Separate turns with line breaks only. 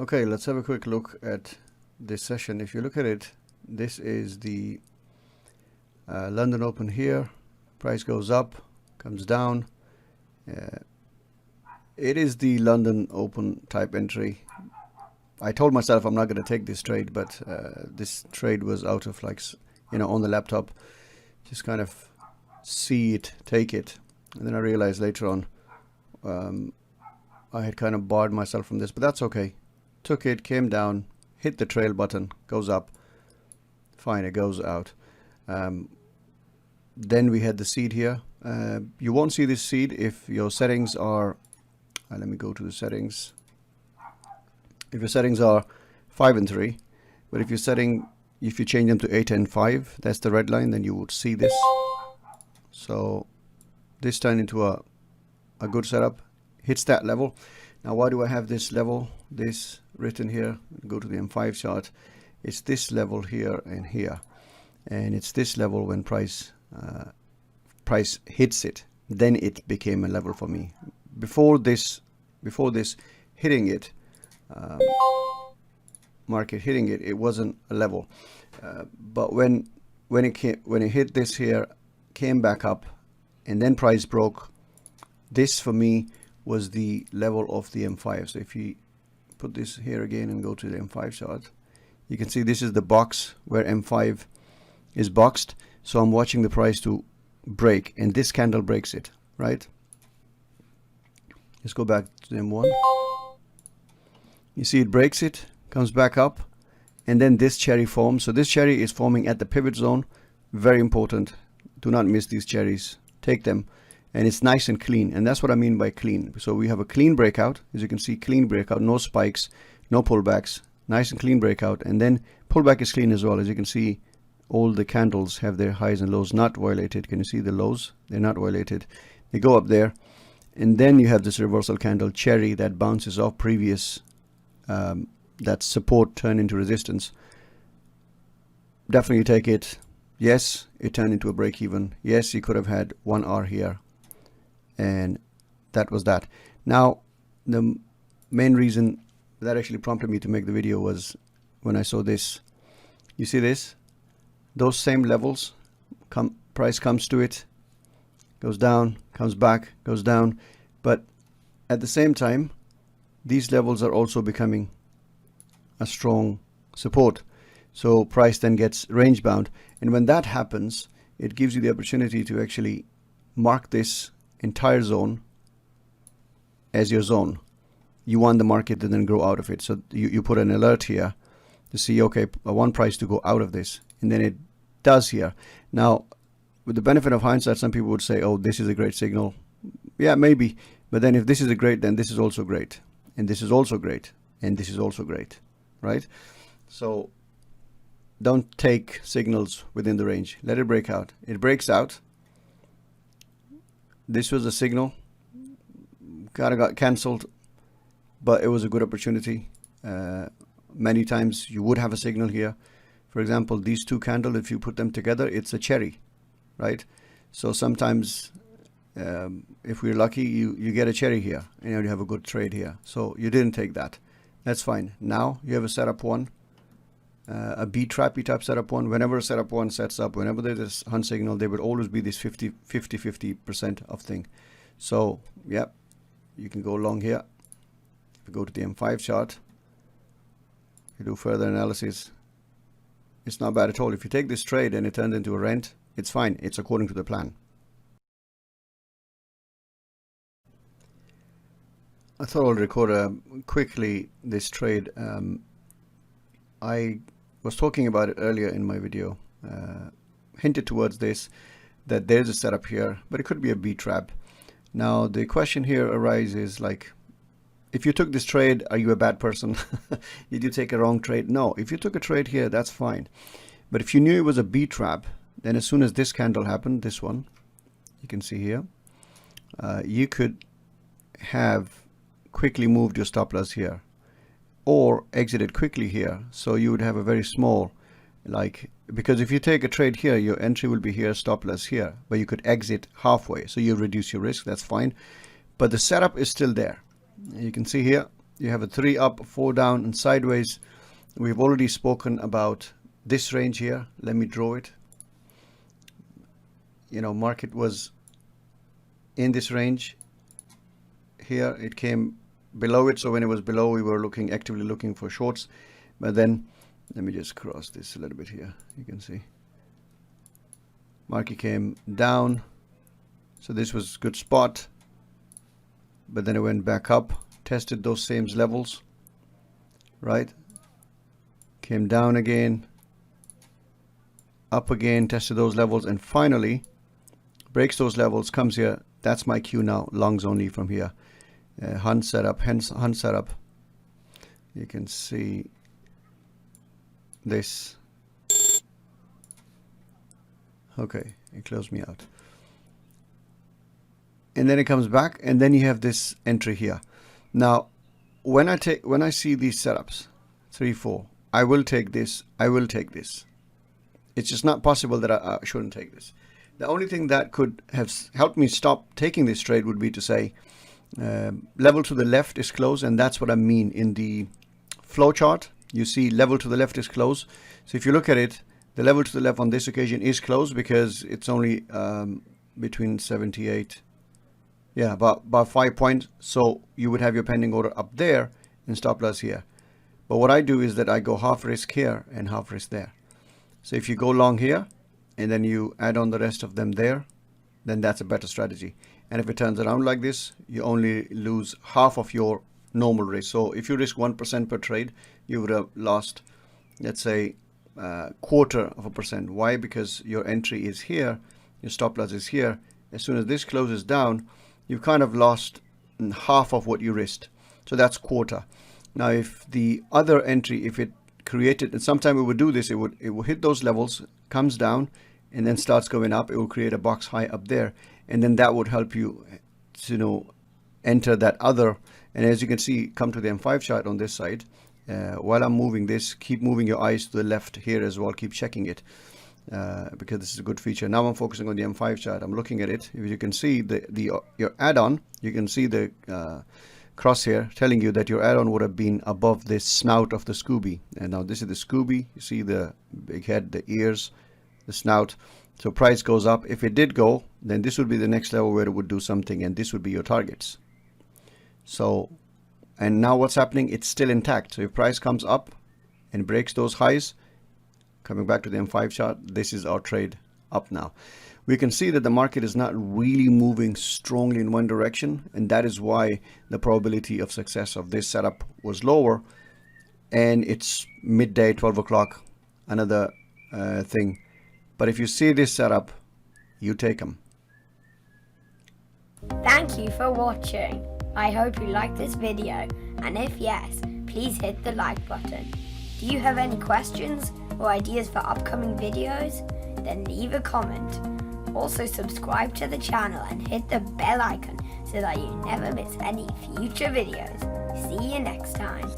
Okay, let's have a quick look at this session. If you look at it, this is the London Open here. Price goes up, comes down. It is the London Open type entry. I told myself I'm not going to take this trade, but this trade was out of on the laptop. Just kind of see it, take it. And then I realized later on I had kind of barred myself from this, but that's okay. Took it, came down, hit the trail button, goes up. Fine, it goes out. Then we had the seed here. You won't see this seed if your settings are, let me go to the settings. If your settings are 5 and 3, but if you change them to 8 and 5, that's the red line, then you would see this. So this turned into a good setup, hits that level. Now why do I have this level, this written here? Go to the M5 chart. It's this level here and here, and it's this level when price hits it, then it became a level for me. Before this hitting it, market hitting it, it wasn't a level. But when it hit this here, came back up, and then price broke, this for me was the level of the M5. So if you put this here again and go to the M5 chart, you can see this is the box where M5 is boxed. So I'm watching the price to break, and this candle breaks it, right? Let's go back to the M1. You see it breaks it, comes back up, and then this cherry forms. So this cherry is forming at the pivot zone. Very important. Do not miss these cherries. Take them. And it's nice and clean. And that's what I mean by clean. So we have a clean breakout. As you can see, clean breakout, no spikes, no pullbacks. Nice and clean breakout. And then pullback is clean as well. As you can see, all the candles have their highs and lows not violated. Can you see the lows? They're not violated. They go up there. And then you have this reversal candle, cherry, that bounces off previous, that support turned into resistance. Definitely take it. Yes, it turned into a break even. Yes, you could have had 1 hour here. And that was that. Now, the main reason that actually prompted me to make the video was when I saw this. You see this? Those same levels, price comes to it, goes down, comes back, goes down. But at the same time, these levels are also becoming a strong support. So price then gets range bound. And when that happens, it gives you the opportunity to actually mark this entire zone as your zone. You want the market to then grow out of it. So you put an alert here to see, okay, I want price to go out of this. And then it does here. Now, with the benefit of hindsight, some people would say, oh, this is a great signal. Yeah, maybe. But then if this is a great, then this is also great. And this is also great. And this is also great. Right? So don't take signals within the range. Let it break out. It breaks out. This was a signal. Kind of got cancelled. But it was a good opportunity. Many times you would have a signal here. For example, these two candles, if you put them together, it's a cherry, right? So sometimes, if we're lucky, you get a cherry here, and you have a good trade here. So you didn't take that. That's fine. Now you have a setup one, a B trappy type setup one. Whenever a setup one sets up, whenever there's a hunt signal, there will always be this 50% of thing. So, yeah, you can go long here. If you go to the M5 chart, you do further analysis. It's not bad at all. If you take this trade and it turns into a rent, it's fine. It's according to the plan. I thought I'll record quickly this trade. I was talking about it earlier in my video, hinted towards this, that there's a setup here, but it could be a B trap. Now, the question here arises, like, if you took this trade, are you a bad person? Did you take a wrong trade? No. If you took a trade here, that's fine. But if you knew it was a B trap, then as soon as this candle happened, this one, you can see here, you could have quickly moved your stop loss here or exited quickly here. So you would have a very small, because if you take a trade here, your entry will be here, stop loss here, but you could exit halfway. So you reduce your risk. That's fine. But the setup is still there. You can see here, You have a 3 up, 4 down, and sideways. We've already spoken about this range here. Let me draw it. You know, market was in this range here. It came below it, so when it was below, we were actively looking for shorts. But then, let me just cross this a little bit here. You can see market came down, so this was a good spot, but then it went back up, tested those same levels, right? Came down again, up again, tested those levels, and finally breaks those levels, comes here. That's my cue now, longs only from here. Hunt setup, hence hunt setup. You can see this. Okay, it closed me out. And then it comes back, and then you have this entry here. Now, when I see these setups, 3, 4, I will take this, I will take this. It's just not possible that I shouldn't take this. The only thing that could have helped me stop taking this trade would be to say, level to the left is closed, and that's what I mean in the flow chart. You see level to the left is closed. So if you look at it, the level to the left on this occasion is closed because it's only between 78, yeah, about 5 points. So you would have your pending order up there and stop loss here. But what I do is that I go half risk here and half risk there. So if you go long here and then you add on the rest of them there, then that's a better strategy. And if it turns around like this, you only lose half of your normal risk. So if you risk 1% per trade, you would have lost, let's say, 1/4%. Why? Because your entry is here, your stop loss is here. As soon as this closes down, you've kind of lost half of what you risked. So that's 1/4. Now, if the other entry, if it created, and sometime it would do this, it would hit those levels, comes down, and then starts going up. It will create a box high up there, and then that would help you, you know, enter that other. And as you can see, come to the M5 chart on this side. While I'm moving this, keep moving your eyes to the left here as well. Keep checking it because this is a good feature. Now I'm focusing on the M5 chart. I'm looking at it. If you can see your add-on, you can see the crosshair telling you that your add-on would have been above the snout of the Scooby. And now this is the Scooby. You see the big head, the ears, the snout. So price goes up. If it did go, then this would be the next level where it would do something, and this would be your targets. So, and now what's happening? It's still intact. So if price comes up and breaks those highs, coming back to the M5 chart, this is our trade up now. We can see that the market is not really moving strongly in one direction, and that is why the probability of success of this setup was lower. And it's midday, 12 o'clock, another thing. But if you see this setup, you take them.
Thank you for watching. I hope you liked this video, and if yes, please hit the like button. Do you have any questions or ideas for upcoming videos? Then leave a comment. Also subscribe to the channel and hit the bell icon so that you never miss any future videos. See you next time.